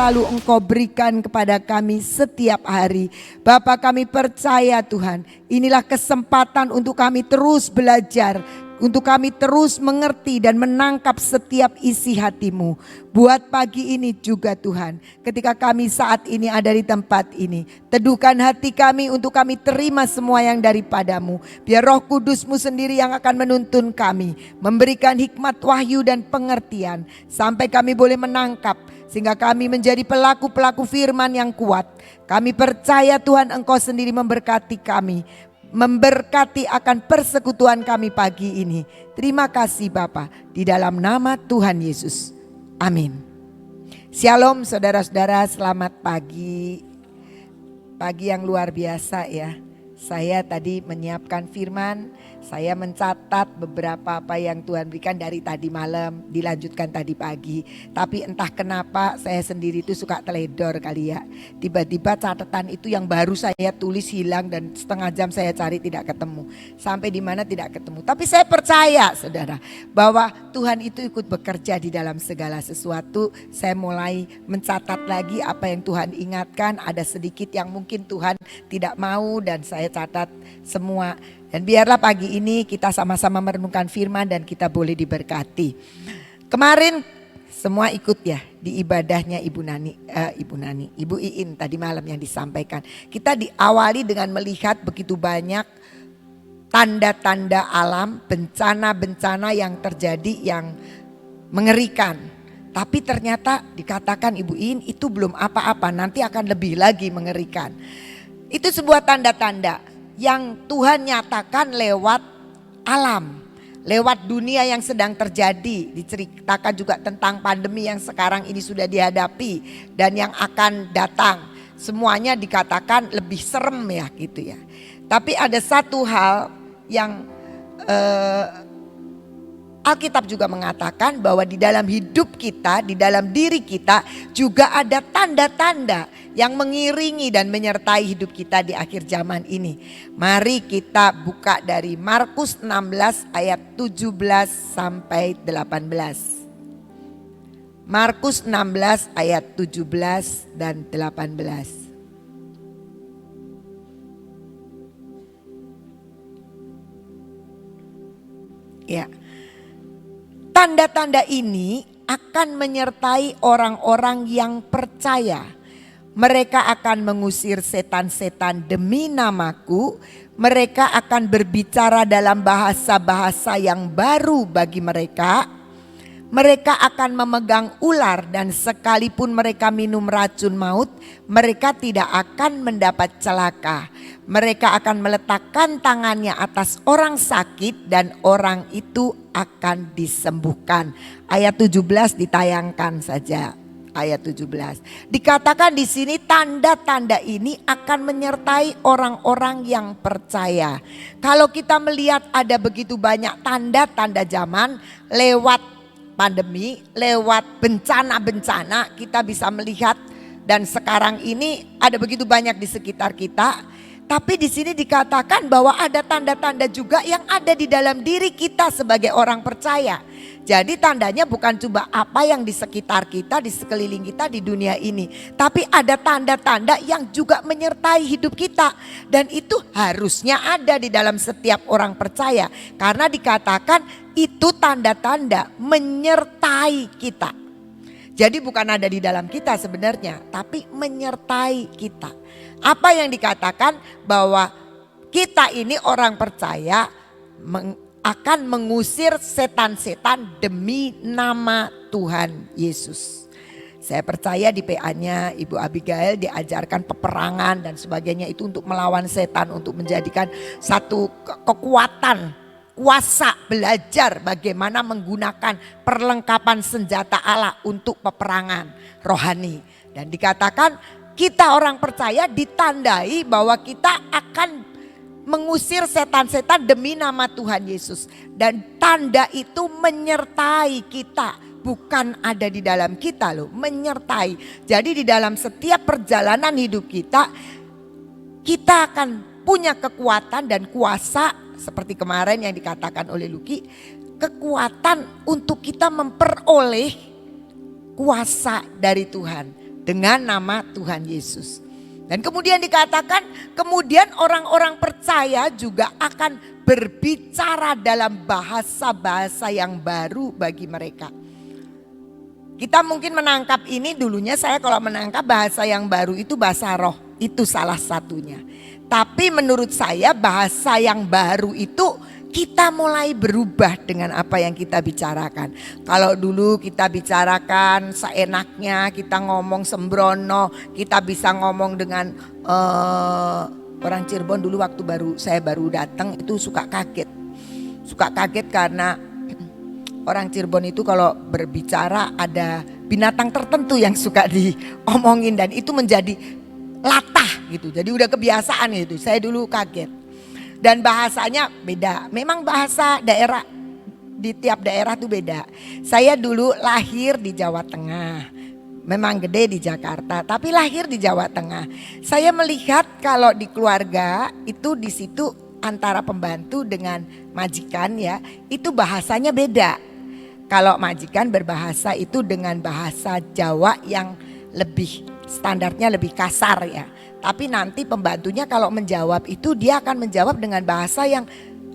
selalu Engkau berikan kepada kami setiap hari. Bapa, kami percaya Tuhan, inilah kesempatan untuk kami terus belajar, untuk kami terus mengerti dan menangkap setiap isi hati-Mu. Buat pagi ini juga Tuhan, ketika kami saat ini ada di tempat ini, teduhkan hati kami untuk kami terima semua yang daripada-Mu. Biar Roh Kudus-Mu sendiri yang akan menuntun kami, memberikan hikmat, wahyu dan pengertian, sampai kami boleh menangkap, sehingga kami menjadi pelaku-pelaku firman yang kuat. Kami percaya Tuhan, Engkau sendiri memberkati kami, memberkati akan persekutuan kami pagi ini. Terima kasih Bapa, di dalam nama Tuhan Yesus. Amin. Shalom saudara-saudara, selamat pagi. Pagi yang luar biasa ya. Saya tadi menyiapkan firman, saya mencatat beberapa apa yang Tuhan berikan dari tadi malam, dilanjutkan tadi pagi. Tapi entah kenapa saya sendiri itu suka teledor kali ya. Tiba-tiba catatan itu yang baru saya tulis hilang dan setengah jam saya cari tidak ketemu. Sampai di mana tidak ketemu. Tapi saya percaya saudara bahwa Tuhan itu ikut bekerja di dalam segala sesuatu. Saya mulai mencatat lagi apa yang Tuhan ingatkan. Ada sedikit yang mungkin Tuhan tidak mau dan saya catat semua. Dan biarlah pagi ini kita sama-sama merenungkan firman dan kita boleh diberkati. Kemarin semua ikut ya di ibadahnya Ibu Iin tadi malam yang disampaikan. Kita diawali dengan melihat begitu banyak tanda-tanda alam, bencana-bencana yang terjadi yang mengerikan. Tapi ternyata dikatakan Ibu Iin itu belum apa-apa, nanti akan lebih lagi mengerikan. Itu sebuah tanda-tanda yang Tuhan nyatakan lewat alam, lewat dunia yang sedang terjadi. Diceritakan juga tentang pandemi yang sekarang ini sudah dihadapi dan yang akan datang. Semuanya dikatakan lebih serem ya gitu ya. Tapi ada satu hal yang Alkitab juga mengatakan bahwa di dalam hidup kita, di dalam diri kita juga ada tanda-tanda yang mengiringi dan menyertai hidup kita di akhir zaman ini. Mari kita buka dari Markus 16 ayat 17 sampai 18. Markus 16 ayat 17 dan 18. Ya. Tanda-tanda ini akan menyertai orang-orang yang percaya. Mereka akan mengusir setan-setan demi namaku. Mereka akan berbicara dalam bahasa-bahasa yang baru bagi mereka. Mereka akan memegang ular dan sekalipun mereka minum racun maut, mereka tidak akan mendapat celaka. Mereka akan meletakkan tangannya atas orang sakit dan orang itu akan disembuhkan. Ayat 17 ditayangkan saja. Ayat 17. Dikatakan di sini tanda-tanda ini akan menyertai orang-orang yang percaya. Kalau kita melihat ada begitu banyak tanda-tanda zaman lewat pandemi, lewat bencana-bencana kita bisa melihat dan sekarang ini ada begitu banyak di sekitar kita. Tapi di sini dikatakan bahwa ada tanda-tanda juga yang ada di dalam diri kita sebagai orang percaya. Jadi tandanya bukan cuma apa yang di sekitar kita, di sekeliling kita di dunia ini. Tapi ada tanda-tanda yang juga menyertai hidup kita. Dan itu harusnya ada di dalam setiap orang percaya. Karena dikatakan itu tanda-tanda menyertai kita. Jadi bukan ada di dalam kita sebenarnya, tapi menyertai kita. Apa yang dikatakan bahwa kita ini orang percaya akan mengusir setan-setan demi nama Tuhan Yesus. Saya percaya di PA-nya Ibu Abigail diajarkan peperangan dan sebagainya itu untuk melawan setan, untuk menjadikan satu kekuatan, kuasa belajar bagaimana menggunakan perlengkapan senjata Allah untuk peperangan rohani. Dan dikatakan kita orang percaya ditandai bahwa kita akan mengusir setan-setan demi nama Tuhan Yesus. Dan tanda itu menyertai kita, bukan ada di dalam kita loh, menyertai. Jadi di dalam setiap perjalanan hidup kita, kita akan punya kekuatan dan kuasa seperti kemarin yang dikatakan oleh Luki, kekuatan untuk kita memperoleh kuasa dari Tuhan. dengan nama Tuhan Yesus. Dan kemudian dikatakan, kemudian orang-orang percaya juga akan berbicara dalam bahasa-bahasa yang baru bagi mereka. Kita mungkin menangkap ini, dulunya saya kalau menangkap bahasa yang baru itu bahasa roh, itu salah satunya. Tapi menurut saya bahasa yang baru itu kita mulai berubah dengan apa yang kita bicarakan. Kalau dulu kita bicarakan seenaknya, kita ngomong sembrono, kita bisa ngomong dengan orang Cirebon dulu waktu saya baru datang itu suka kaget. Suka kaget karena orang Cirebon itu kalau berbicara ada binatang tertentu yang suka diomongin dan itu menjadi latah gitu. Jadi udah kebiasaan gitu. Saya dulu kaget. Dan bahasanya beda. Memang bahasa daerah di tiap daerah tuh beda. Saya dulu lahir di Jawa Tengah. Memang gede di Jakarta, tapi lahir di Jawa Tengah. Saya melihat kalau di keluarga itu di situ antara pembantu dengan majikan ya, itu bahasanya beda. Kalau majikan berbahasa itu dengan bahasa Jawa yang lebih standarnya lebih kasar ya. Tapi nanti pembantunya kalau menjawab itu dia akan menjawab dengan bahasa yang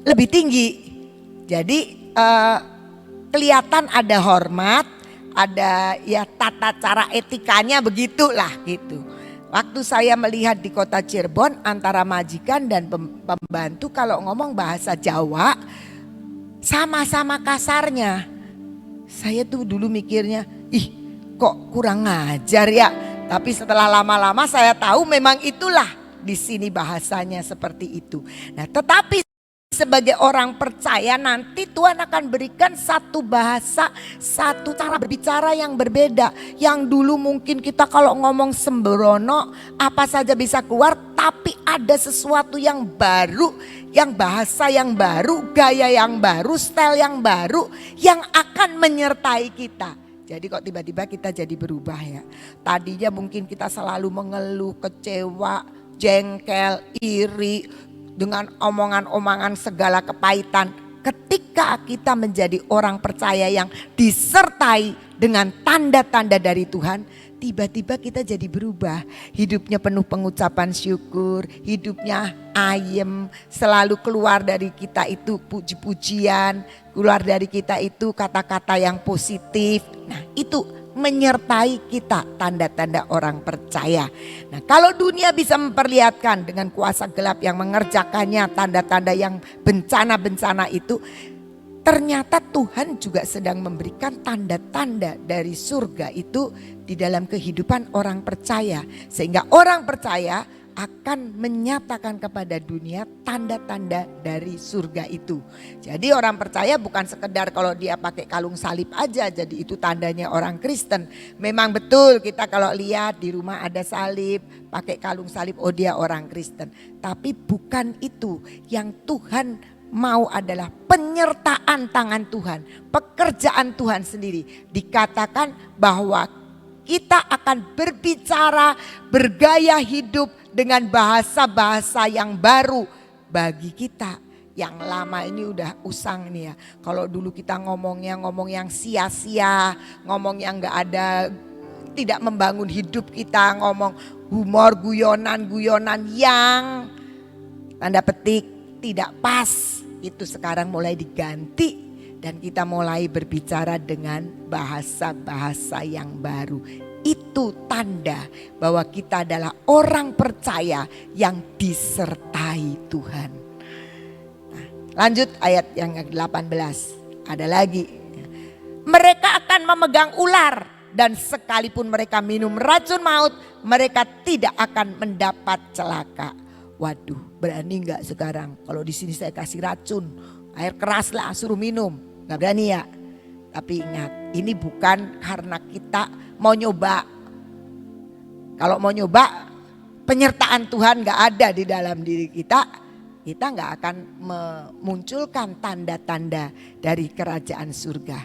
lebih tinggi. Jadi kelihatan ada hormat, ada ya tata cara etikanya begitulah gitu. Waktu saya melihat di kota Cirebon antara majikan dan pembantu kalau ngomong bahasa Jawa sama-sama kasarnya. Saya tuh dulu mikirnya, ih kok kurang ngajar ya. Tapi setelah lama-lama saya tahu memang itulah di sini bahasanya seperti itu. Nah, tetapi sebagai orang percaya nanti Tuhan akan berikan satu bahasa, satu cara berbicara yang berbeda. Yang dulu mungkin kita kalau ngomong sembrono apa saja bisa keluar, tapi ada sesuatu yang baru, yang bahasa yang baru, gaya yang baru, style yang baru yang akan menyertai kita. Jadi kok tiba-tiba kita jadi berubah ya. Tadinya mungkin kita selalu mengeluh, kecewa, jengkel, iri dengan omongan-omongan segala kepahitan. Ketika kita menjadi orang percaya yang disertai dengan tanda-tanda dari Tuhan, tiba-tiba kita jadi berubah. Hidupnya penuh pengucapan syukur, hidupnya ayem, selalu keluar dari kita itu puji-pujian, keluar dari kita itu kata-kata yang positif. Nah, itu menyertai kita tanda-tanda orang percaya. Nah, kalau dunia bisa memperlihatkan dengan kuasa gelap yang mengerjakannya tanda-tanda yang bencana-bencana itu, ternyata Tuhan juga sedang memberikan tanda-tanda dari surga itu di dalam kehidupan orang percaya. Sehingga orang percaya akan menyatakan kepada dunia tanda-tanda dari surga itu. Jadi orang percaya bukan sekedar kalau dia pakai kalung salib aja jadi itu tandanya orang Kristen. Memang betul kita kalau lihat di rumah ada salib, pakai kalung salib, oh dia orang Kristen. Tapi bukan itu yang Tuhan mau adalah penyertaan tangan Tuhan, pekerjaan Tuhan sendiri. Dikatakan bahwa kita akan berbicara, bergaya hidup dengan bahasa-bahasa yang baru bagi kita. Yang lama ini udah usang nih ya. Kalau dulu kita ngomong yang sia-sia, ngomong yang gak ada, tidak membangun hidup kita, ngomong humor, guyonan-guyonan yang tanda petik tidak pas. Itu sekarang mulai diganti dan kita mulai berbicara dengan bahasa-bahasa yang baru. Itu tanda bahwa kita adalah orang percaya yang disertai Tuhan. Nah, lanjut ayat yang ke-18. Ada lagi. Mereka akan memegang ular dan sekalipun mereka minum racun maut, mereka tidak akan mendapat celaka. Waduh, berani nggak sekarang? Kalau di sini saya kasih racun, air keras lah suruh minum, nggak berani ya. Tapi ingat, ini bukan karena kita mau nyoba. Kalau mau nyoba, penyertaan Tuhan nggak ada di dalam diri kita, kita nggak akan memunculkan tanda-tanda dari kerajaan surga.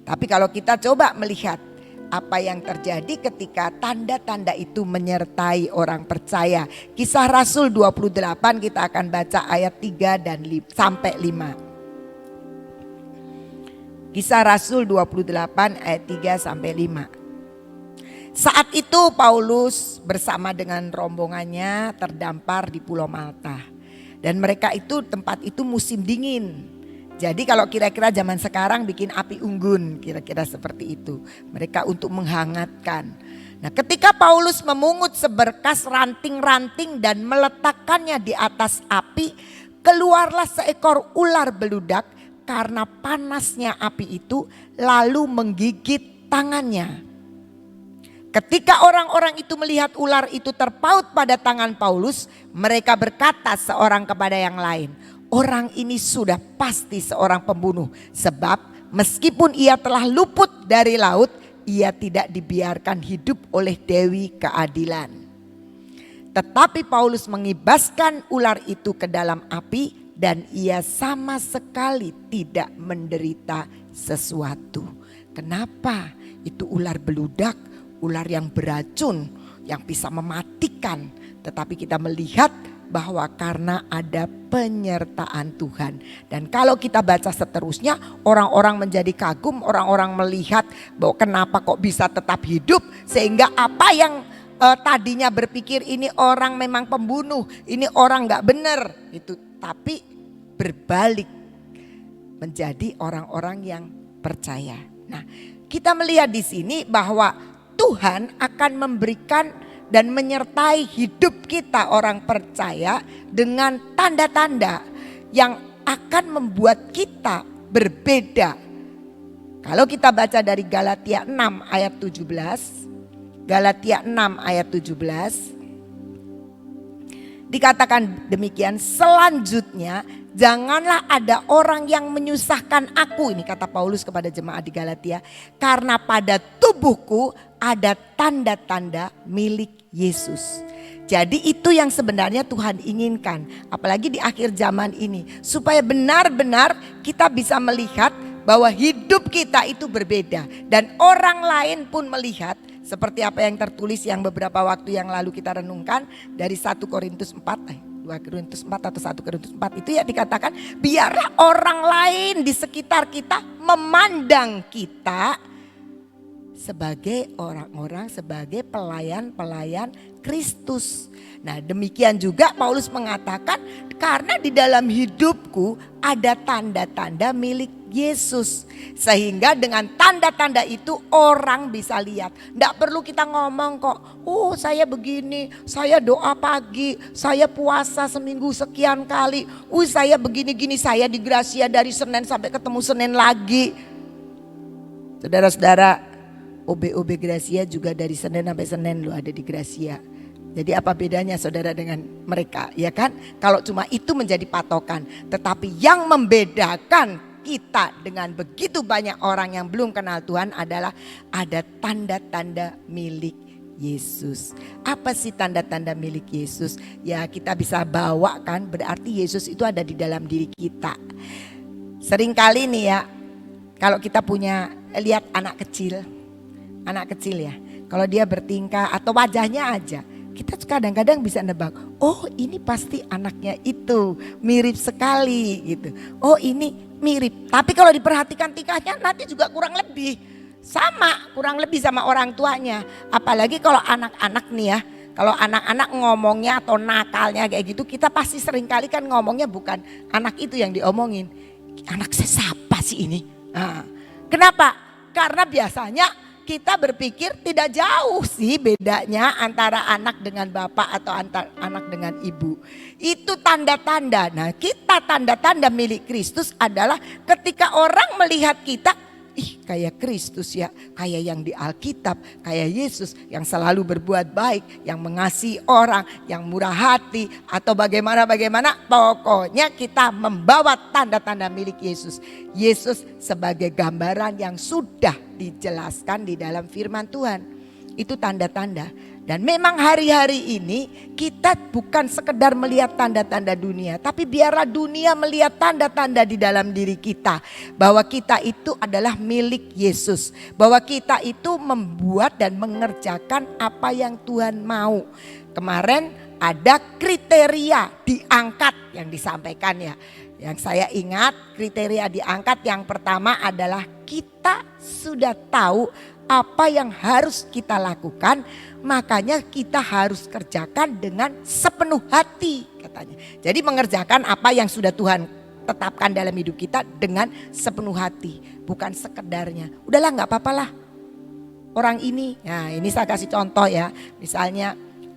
Tapi kalau kita coba melihat apa yang terjadi ketika tanda-tanda itu menyertai orang percaya. Kisah Rasul 28 kita akan baca ayat 3 dan sampai 5. Kisah Rasul 28 ayat 3 sampai 5. Saat itu Paulus bersama dengan rombongannya terdampar di Pulau Malta. Dan mereka itu tempat itu musim dingin. Jadi kalau kira-kira zaman sekarang bikin api unggun, kira-kira seperti itu. Mereka untuk menghangatkan. Nah, ketika Paulus memungut seberkas ranting-ranting dan meletakkannya di atas api, keluarlah seekor ular beludak karena panasnya api itu lalu menggigit tangannya. Ketika orang-orang itu melihat ular itu terpaut pada tangan Paulus, mereka berkata seorang kepada yang lain, orang ini sudah pasti seorang pembunuh, sebab meskipun ia telah luput dari laut, ia tidak dibiarkan hidup oleh Dewi Keadilan. Tetapi Paulus mengibaskan ular itu ke dalam api dan ia sama sekali tidak menderita sesuatu. Kenapa? Itu ular beludak, ular yang beracun, yang bisa mematikan. Tetapi kita melihat bahwa karena ada penyertaan Tuhan. Dan kalau kita baca seterusnya, orang-orang menjadi kagum, orang-orang melihat bahwa kenapa kok bisa tetap hidup. Sehingga apa yang tadinya berpikir ini orang memang pembunuh, ini orang gak benar itu, tapi berbalik menjadi orang-orang yang percaya. Nah, kita melihat di sini bahwa Tuhan akan memberikan dan menyertai hidup kita orang percaya dengan tanda-tanda yang akan membuat kita berbeda. Kalau kita baca dari Galatia 6 ayat 17, Galatia 6 ayat 17 dikatakan demikian, selanjutnya janganlah ada orang yang menyusahkan aku, ini kata Paulus kepada jemaat di Galatia, karena pada tubuhku ada tanda-tanda milik Yesus. Jadi itu yang sebenarnya Tuhan inginkan, apalagi di akhir zaman ini, supaya benar-benar kita bisa melihat bahwa hidup kita itu berbeda dan orang lain pun melihat. Seperti apa yang tertulis yang beberapa waktu yang lalu kita renungkan dari 1 Korintus 4, 2 Korintus 4 atau 1 Korintus 4 itu ya dikatakan biarlah orang lain di sekitar kita memandang kita sebagai orang-orang, sebagai pelayan-pelayan Kristus. Nah, demikian juga Paulus mengatakan karena di dalam hidupku ada tanda-tanda milik Yesus. Sehingga dengan tanda-tanda itu orang bisa lihat. Tidak perlu kita ngomong kok, oh saya begini, saya doa pagi, saya puasa seminggu sekian kali. Saya begini-gini, saya di Gracia dari Senin sampai ketemu Senin lagi. Saudara-saudara, OB Gracia juga dari Senin sampai Senin loh ada di Gracia. Jadi apa bedanya saudara dengan mereka, ya kan? Kalau cuma itu menjadi patokan. Tetapi yang membedakan kita dengan begitu banyak orang yang belum kenal Tuhan adalah ada tanda-tanda milik Yesus. Apa sih tanda-tanda milik Yesus? Ya kita bisa bawakan, berarti Yesus itu ada di dalam diri kita. Seringkali nih ya, kalau kita punya lihat anak kecil ya, kalau dia bertingkah atau wajahnya aja, kita kadang-kadang bisa nebak, oh ini pasti anaknya itu, mirip sekali gitu. Oh ini mirip, tapi kalau diperhatikan tingkahnya nanti juga kurang lebih sama orang tuanya. Apalagi kalau anak-anak nih ya, kalau anak-anak ngomongnya atau nakalnya kayak gitu, kita pasti seringkali kan ngomongnya bukan anak itu yang diomongin. Anak saya siapa sih ini? Nah, kenapa? Karena biasanya kita berpikir tidak jauh sih bedanya antara anak dengan bapak atau antara anak dengan ibu. Itu tanda-tanda. Nah, kita tanda-tanda milik Kristus adalah ketika orang melihat kita, ih kayak Kristus ya, kayak yang di Alkitab, kayak Yesus yang selalu berbuat baik, yang mengasihi orang, yang murah hati atau bagaimana pokoknya kita membawa tanda-tanda milik Yesus. Yesus sebagai gambaran yang sudah dijelaskan di dalam firman Tuhan. Itu tanda-tanda. Dan memang hari-hari ini kita bukan sekedar melihat tanda-tanda dunia, tapi biarlah dunia melihat tanda-tanda di dalam diri kita. Bahwa kita itu adalah milik Yesus. Bahwa kita itu membuat dan mengerjakan apa yang Tuhan mau. Kemarin ada kriteria diangkat yang disampaikan ya. Yang saya ingat kriteria diangkat yang pertama adalah kita sudah tahu apa yang harus kita lakukan, makanya kita harus kerjakan dengan sepenuh hati katanya. Jadi mengerjakan apa yang sudah Tuhan tetapkan dalam hidup kita dengan sepenuh hati, bukan sekedarnya. Udahlah nggak apa-apalah orang ini. Nah ini saya kasih contoh ya, misalnya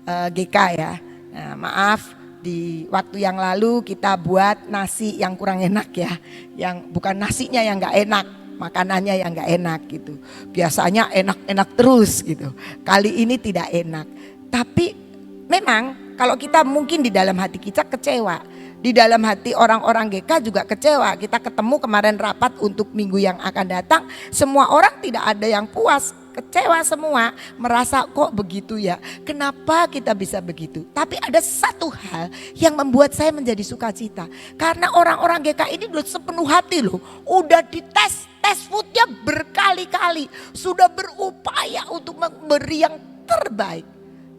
GK ya. Nah, maaf di waktu yang lalu kita buat nasi yang kurang enak ya, yang bukan nasinya yang nggak enak, makanannya yang nggak enak gitu. Biasanya enak-enak terus gitu. Kali ini tidak enak. Tapi memang kalau kita mungkin di dalam hati kita kecewa, di dalam hati orang-orang GK juga kecewa. Kita ketemu kemarin rapat untuk minggu yang akan datang, semua orang tidak ada yang puas. Kecewa semua, merasa kok begitu ya, kenapa kita bisa begitu. Tapi ada satu hal yang membuat saya menjadi sukacita. Karena orang-orang GK ini udah sepenuh hati loh, udah dites, tes foodnya berkali-kali. Sudah berupaya untuk memberi yang terbaik.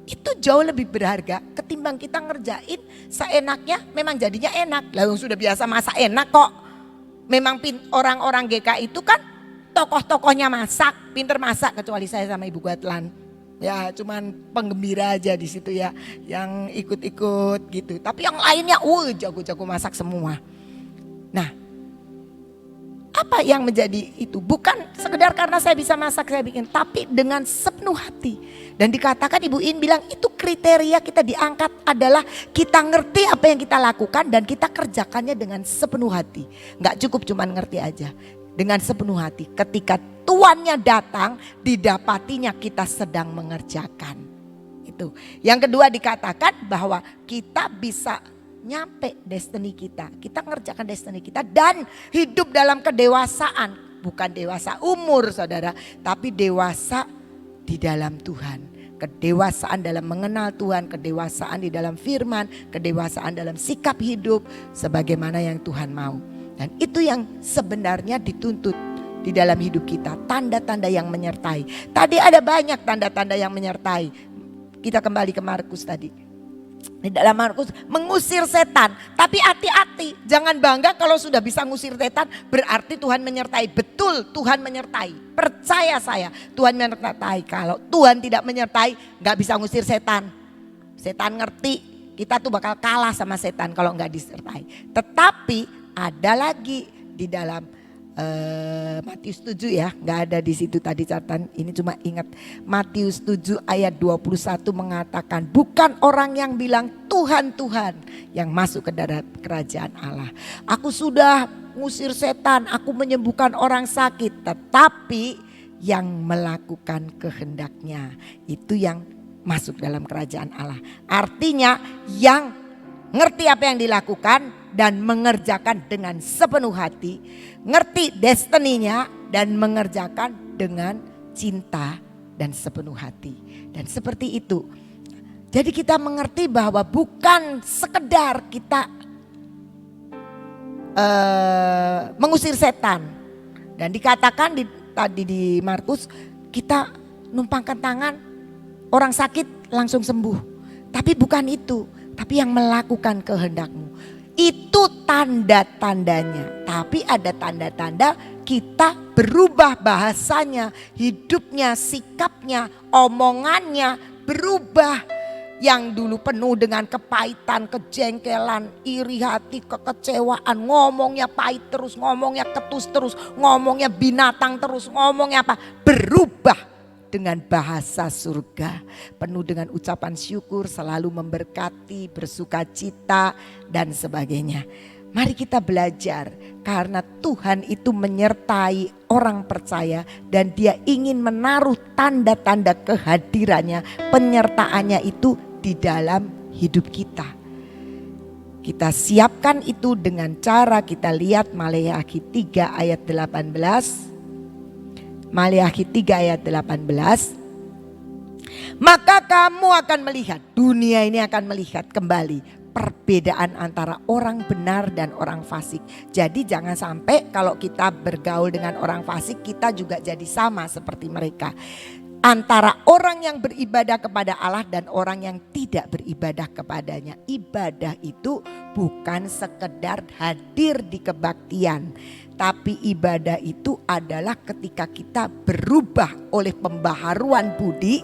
Itu jauh lebih berharga ketimbang kita ngerjain seenaknya, memang jadinya enak. Lalu sudah biasa masak enak kok. Memang orang-orang GK itu kan tokoh-tokohnya masak, pinter masak, kecuali saya sama Ibu Guatlan. Ya cuman penggembira aja di situ ya, yang ikut-ikut gitu. Tapi yang lainnya jago-jago masak semua. Nah, apa yang menjadi itu? Bukan sekedar karena saya bisa masak saya bikin, tapi dengan sepenuh hati. Dan dikatakan Ibu In bilang itu kriteria kita diangkat adalah kita ngerti apa yang kita lakukan dan kita kerjakannya dengan sepenuh hati. Nggak cukup cuman ngerti aja. Dengan sepenuh hati, ketika tuannya datang, didapatinya kita sedang mengerjakan. Itu. Yang kedua dikatakan bahwa kita bisa nyampe destiny kita. Kita ngerjakan destiny kita dan hidup dalam kedewasaan. Bukan dewasa umur saudara, tapi dewasa di dalam Tuhan. Kedewasaan dalam mengenal Tuhan, kedewasaan di dalam firman, kedewasaan dalam sikap hidup sebagaimana yang Tuhan mau. Dan itu yang sebenarnya dituntut di dalam hidup kita. Tanda-tanda yang menyertai. Tadi ada banyak tanda-tanda yang menyertai. Kita kembali ke Markus tadi. Di dalam Markus mengusir setan. Tapi hati-hati, jangan bangga kalau sudah bisa ngusir setan berarti Tuhan menyertai. Betul, Tuhan menyertai. Percaya saya, Tuhan menyertai. Kalau Tuhan tidak menyertai, gak bisa ngusir setan. Setan ngerti kita tuh bakal kalah sama setan kalau gak disertai. Tetapi ada lagi di dalam Matius 7 ya, nggak ada di situ tadi catatan, ini cuma ingat Matius 7 ayat 21 mengatakan bukan orang yang bilang Tuhan Tuhan yang masuk ke dalam kerajaan Allah. Aku sudah ngusir setan, aku menyembuhkan orang sakit, tetapi yang melakukan kehendaknya itu yang masuk dalam kerajaan Allah. Artinya yang ngerti apa yang dilakukan dan mengerjakan dengan sepenuh hati, ngerti destininya dan mengerjakan dengan cinta dan sepenuh hati. Dan seperti itu. Jadi kita mengerti bahwa bukan sekedar kita mengusir setan. Dan dikatakan tadi di Markus, kita numpangkan tangan, orang sakit langsung sembuh. Tapi bukan itu, tapi yang melakukan kehendakmu. Itu tanda-tandanya. Tapi ada tanda-tanda kita berubah bahasanya, hidupnya, sikapnya, omongannya berubah. Yang dulu penuh dengan kepahitan, kejengkelan, iri hati, kekecewaan, ngomongnya pahit terus, ngomongnya ketus terus, ngomongnya binatang terus, ngomongnya apa, berubah dengan bahasa surga, penuh dengan ucapan syukur, selalu memberkati, bersuka cita dan sebagainya. Mari kita belajar karena Tuhan itu menyertai orang percaya dan Dia ingin menaruh tanda-tanda kehadirannya, penyertaannya itu di dalam hidup kita. Kita siapkan itu dengan cara kita lihat Maleakhi 3 ayat 18. Maleakhi 3 ayat 18. Maka kamu akan melihat, dunia ini akan melihat kembali perbedaan antara orang benar dan orang fasik. Jadi jangan sampai kalau kita bergaul dengan orang fasik kita juga jadi sama seperti mereka. antara orang yang beribadah kepada Allah dan orang yang tidak beribadah kepadanya. Ibadah itu bukan sekedar hadir di kebaktian, tapi ibadah itu adalah ketika kita berubah oleh pembaharuan budi,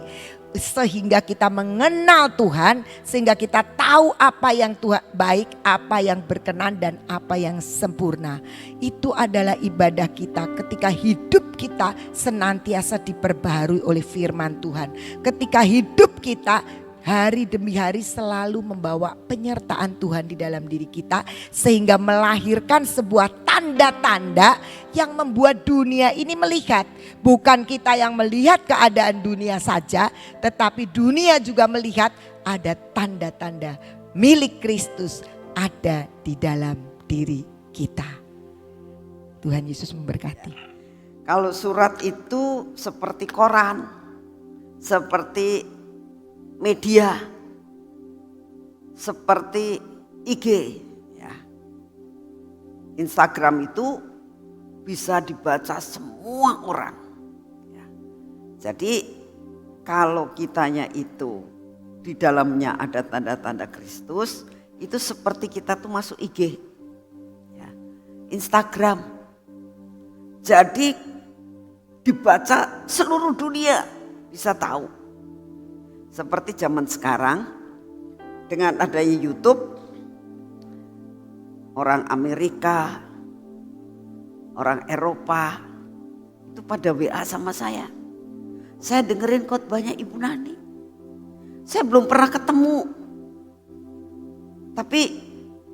sehingga kita mengenal Tuhan, sehingga kita tahu apa yang Tuhan baik, apa yang berkenan dan apa yang sempurna. Itu adalah ibadah kita ketika hidup kita senantiasa diperbaharui oleh firman Tuhan. Ketika hidup kita hari demi hari selalu membawa penyertaan Tuhan di dalam diri kita, sehingga melahirkan sebuah tanda-tanda yang membuat dunia ini melihat. Bukan kita yang melihat keadaan dunia saja, tetapi dunia juga melihat ada tanda-tanda milik Kristus ada di dalam diri kita. Tuhan Yesus memberkati. Kalau surat itu seperti koran, seperti media, seperti IG, ya. Instagram itu bisa dibaca semua orang, ya. Jadi kalau kitanya itu di dalamnya ada tanda-tanda Kristus, itu seperti kita tuh masuk IG, ya. Instagram. Jadi dibaca seluruh dunia bisa tahu. Seperti zaman sekarang dengan adanya YouTube, orang Amerika, orang Eropa itu pada WA sama saya. Saya dengerin khotbahnya Ibu Nani. Saya belum pernah ketemu. Tapi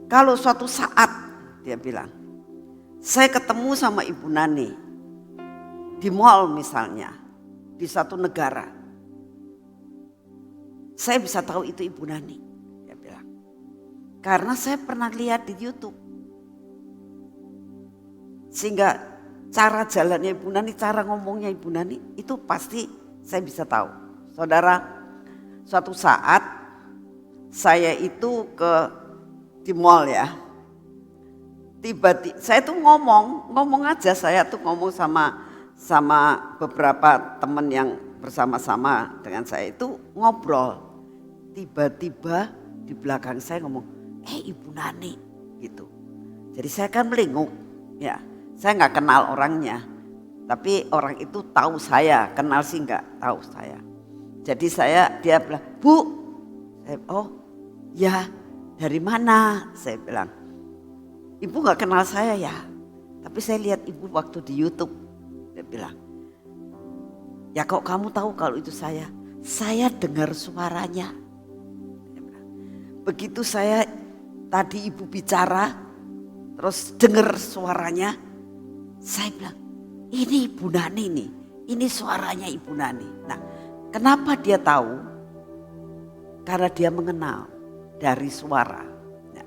kalau suatu saat dia bilang, saya ketemu sama Ibu Nani di mall misalnya, di satu negara. Saya bisa tahu itu Ibu Nani, dia bilang. Karena saya pernah lihat di YouTube. Sehingga cara jalannya Ibu Nani, cara ngomongnya Ibu Nani, itu pasti saya bisa tahu. Saudara, suatu saat saya itu di mall ya. Tiba-tiba saya tuh ngomong aja, saya tuh ngomong sama beberapa teman yang bersama-sama dengan saya itu ngobrol. Tiba-tiba di belakang saya ngomong, Ibu Nani gitu. Jadi saya kan melinguk, ya. Saya nggak kenal orangnya, tapi orang itu tahu saya, kenal sih nggak tahu saya. Jadi dia bilang, Bu, oh ya dari mana? Saya bilang, Ibu nggak kenal saya ya, tapi saya lihat Ibu waktu di YouTube. Dia bilang, ya kok kamu tahu kalau itu saya? Saya dengar suaranya. Begitu saya tadi Ibu bicara, terus dengar suaranya, saya bilang, ini Ibu Nani nih, ini suaranya Ibu Nani. Nah, kenapa dia tahu? Karena dia mengenal dari suara. Nah,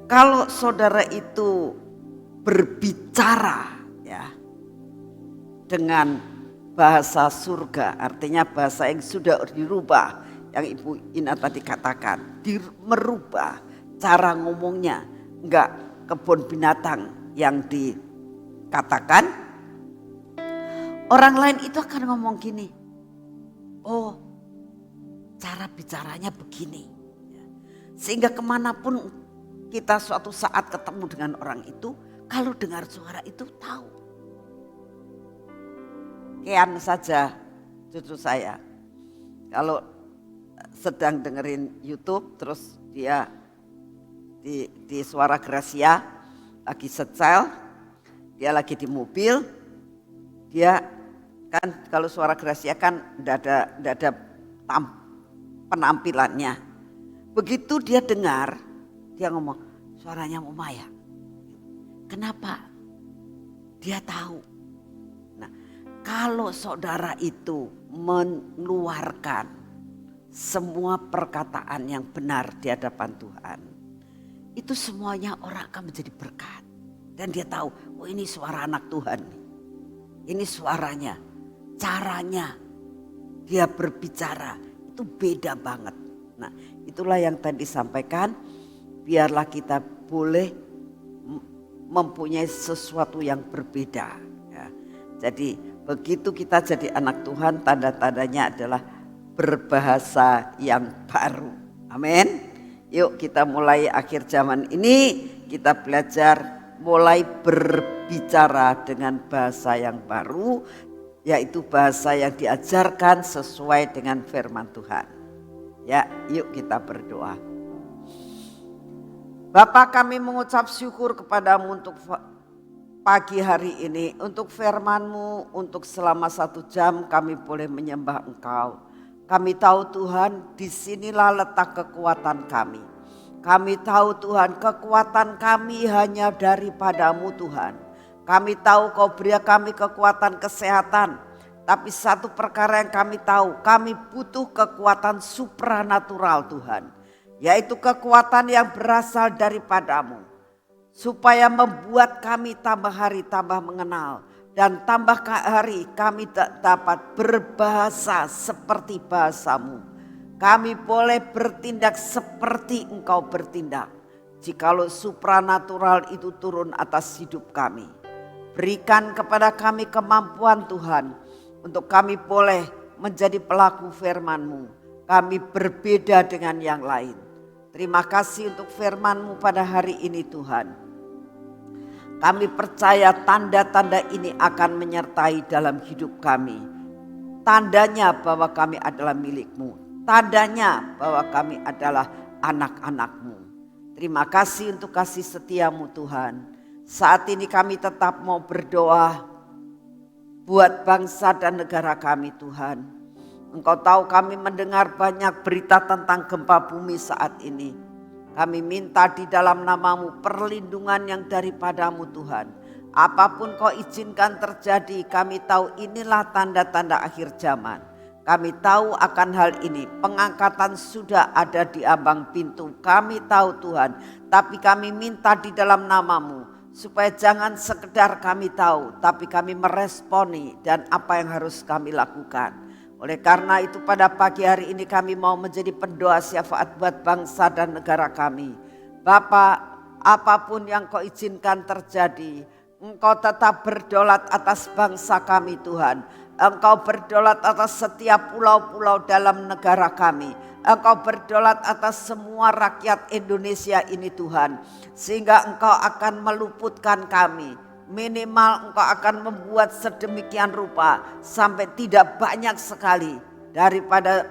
kalau saudara itu berbicara ya dengan bahasa surga, artinya bahasa yang sudah dirubah, yang Ibu Ina tadi katakan, merubah cara ngomongnya, enggak kebun binatang yang dikatakan, orang lain itu akan ngomong gini, oh cara bicaranya begini. Sehingga kemanapun kita suatu saat ketemu dengan orang itu, kalau dengar suara itu tahu. Kian saja cucu saya, kalau sedang dengerin YouTube terus dia di Suara Gracia lagi setel, dia lagi di mobil, dia kan kalau Suara Gracia kan enggak ada penampilannya. Begitu dia dengar, dia ngomong, suaranya Maya. Kenapa? Dia tahu. Nah, kalau saudara itu mengeluarkan semua perkataan yang benar di hadapan Tuhan, itu semuanya orang akan menjadi berkat. Dan dia tahu, oh ini suara anak Tuhan. Ini suaranya, caranya dia berbicara itu beda banget. Nah, itulah yang tadi disampaikan, biarlah kita boleh mempunyai sesuatu yang berbeda. Ya. Jadi Begitu kita jadi anak Tuhan, tanda-tandanya adalah berbahasa yang baru. Amin. Yuk kita mulai akhir zaman ini, kita belajar mulai berbicara dengan bahasa yang baru, yaitu bahasa yang diajarkan sesuai dengan firman Tuhan. Ya, yuk kita berdoa. Bapa, kami mengucap syukur kepadamu untuk pagi hari ini, untuk firman-Mu, untuk selama 1 jam kami boleh menyembah Engkau. Kami tahu Tuhan, disinilah letak kekuatan kami. Kami tahu Tuhan, kekuatan kami hanya daripada-Mu Tuhan. Kami tahu Kau beri kami kekuatan kesehatan. Tapi satu perkara yang kami tahu, kami butuh kekuatan supranatural Tuhan. Yaitu kekuatan yang berasal daripada-Mu. Supaya membuat kami tambah hari tambah mengenal. Dan tambah hari kami dapat berbahasa seperti bahasa-Mu. Kami boleh bertindak seperti Engkau bertindak. Jikalau supranatural itu turun atas hidup kami. Berikan kepada kami kemampuan Tuhan. Untuk kami boleh menjadi pelaku firman-Mu. Kami berbeda dengan yang lain. Terima kasih untuk firman-Mu pada hari ini Tuhan. Kami percaya tanda-tanda ini akan menyertai dalam hidup kami. Tandanya bahwa kami adalah milik-Mu. Tandanya bahwa kami adalah anak-anak-Mu. Terima kasih untuk kasih setia-Mu Tuhan. Saat ini kami tetap mau berdoa buat bangsa dan negara kami Tuhan. Engkau tahu kami mendengar banyak berita tentang gempa bumi saat ini. Kami minta di dalam nama-Mu perlindungan yang daripada-Mu Tuhan. Apapun Kau izinkan terjadi, kami tahu inilah tanda-tanda akhir zaman. Kami tahu akan hal ini, pengangkatan sudah ada di ambang pintu. Kami tahu Tuhan, tapi kami minta di dalam nama-Mu. Supaya jangan sekedar kami tahu, tapi kami meresponi dan apa yang harus kami lakukan. Oleh karena itu pada pagi hari ini kami mau menjadi pendoa syafaat buat bangsa dan negara kami. Bapa, apapun yang Kau izinkan terjadi, Engkau tetap berdaulat atas bangsa kami Tuhan. Engkau berdaulat atas setiap pulau-pulau dalam negara kami. Engkau berdaulat atas semua rakyat Indonesia ini Tuhan. Sehingga Engkau akan meluputkan kami. Minimal Engkau akan membuat sedemikian rupa sampai tidak banyak sekali daripada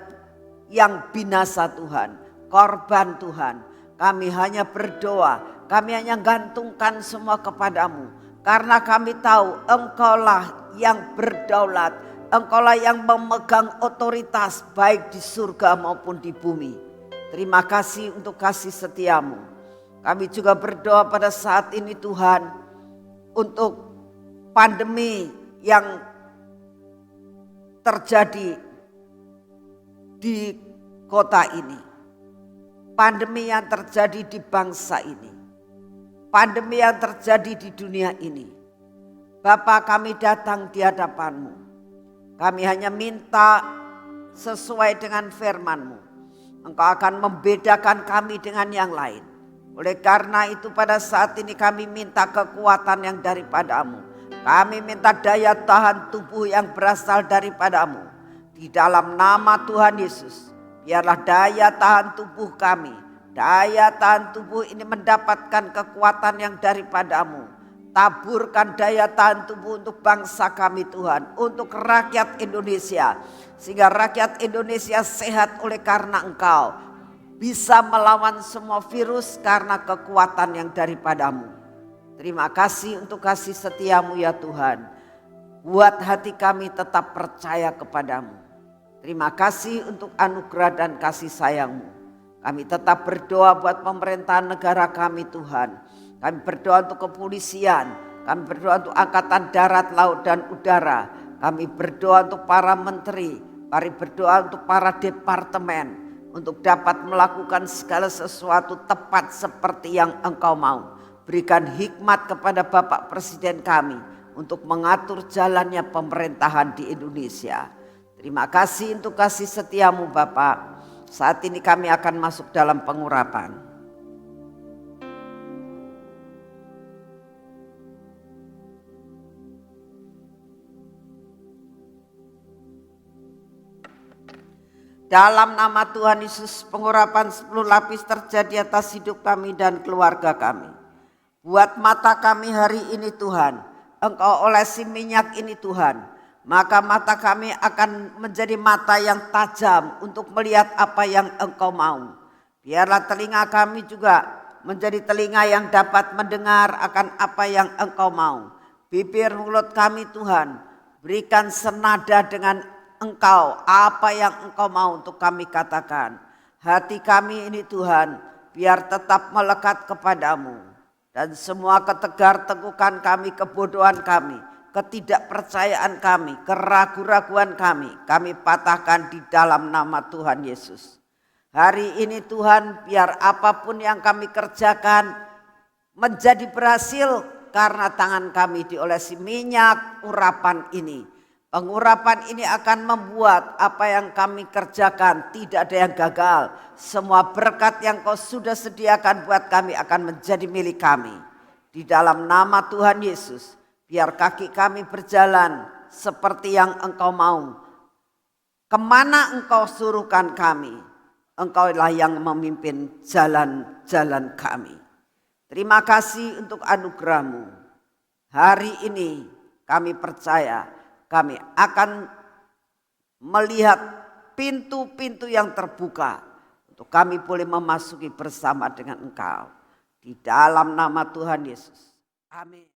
yang binasa Tuhan. Korban Tuhan. Kami hanya berdoa. Kami hanya gantungkan semua kepadamu. Karena kami tahu Engkaulah yang berdaulat. Engkaulah yang memegang otoritas baik di surga maupun di bumi. Terima kasih untuk kasih setia-Mu. Kami juga berdoa pada saat ini Tuhan. Untuk pandemi yang terjadi di kota ini. Pandemi yang terjadi di bangsa ini. Pandemi yang terjadi di dunia ini. Bapa, kami datang di hadapan-Mu. Kami hanya minta sesuai dengan firman-Mu. Engkau akan membedakan kami dengan yang lain. Oleh karena itu pada saat ini kami minta kekuatan yang daripada-Mu. Kami minta daya tahan tubuh yang berasal daripada-Mu. Di dalam nama Tuhan Yesus, biarlah daya tahan tubuh kami. Daya tahan tubuh ini mendapatkan kekuatan yang daripada-Mu. Taburkan daya tahan tubuh untuk bangsa kami Tuhan. Untuk rakyat Indonesia. Sehingga rakyat Indonesia sehat oleh karena Engkau. Bisa melawan semua virus karena kekuatan yang daripada-Mu. Terima kasih untuk kasih setia-Mu ya Tuhan. Buat hati kami tetap percaya kepadamu. Terima kasih untuk anugerah dan kasih sayang-Mu. Kami tetap berdoa buat pemerintahan negara kami Tuhan. Kami berdoa untuk kepolisian. Kami berdoa untuk angkatan darat, laut dan udara. Kami berdoa untuk para menteri. Kami berdoa untuk para departemen. Untuk dapat melakukan segala sesuatu tepat seperti yang Engkau mau. Berikan hikmat kepada Bapak Presiden kami. Untuk mengatur jalannya pemerintahan di Indonesia. Terima kasih untuk kasih setia-Mu Bapak. Saat ini kami akan masuk dalam pengurapan. dalam nama Tuhan Yesus, pengurapan 10 lapis terjadi atas hidup kami dan keluarga kami. Buat mata kami hari ini Tuhan, Engkau olesi minyak ini Tuhan, maka mata kami akan menjadi mata yang tajam untuk melihat apa yang Engkau mau. Biarlah telinga kami juga menjadi telinga yang dapat mendengar akan apa yang Engkau mau. Bibir mulut kami Tuhan, berikan senada dengan Engkau, apa yang Engkau mau untuk kami katakan. Hati kami ini Tuhan, biar tetap melekat kepadamu. Dan semua ketegar-tegukan kami, kebodohan kami, ketidakpercayaan kami, keraguan-raguan kami patahkan di dalam nama Tuhan Yesus. Hari ini Tuhan, biar apapun yang kami kerjakan menjadi berhasil karena tangan kami diolesi minyak urapan ini. Pengurapan ini akan membuat apa yang kami kerjakan tidak ada yang gagal. Semua berkat yang Kau sudah sediakan buat kami akan menjadi milik kami. Di dalam nama Tuhan Yesus, biar kaki kami berjalan seperti yang Engkau mau. Kemana Engkau suruhkan kami, Engkaulah yang memimpin jalan-jalan kami. Terima kasih untuk anugerah-Mu. Hari ini kami percaya kami akan melihat pintu-pintu yang terbuka untuk kami boleh memasuki bersama dengan Engkau. Di dalam nama Tuhan Yesus. Amin.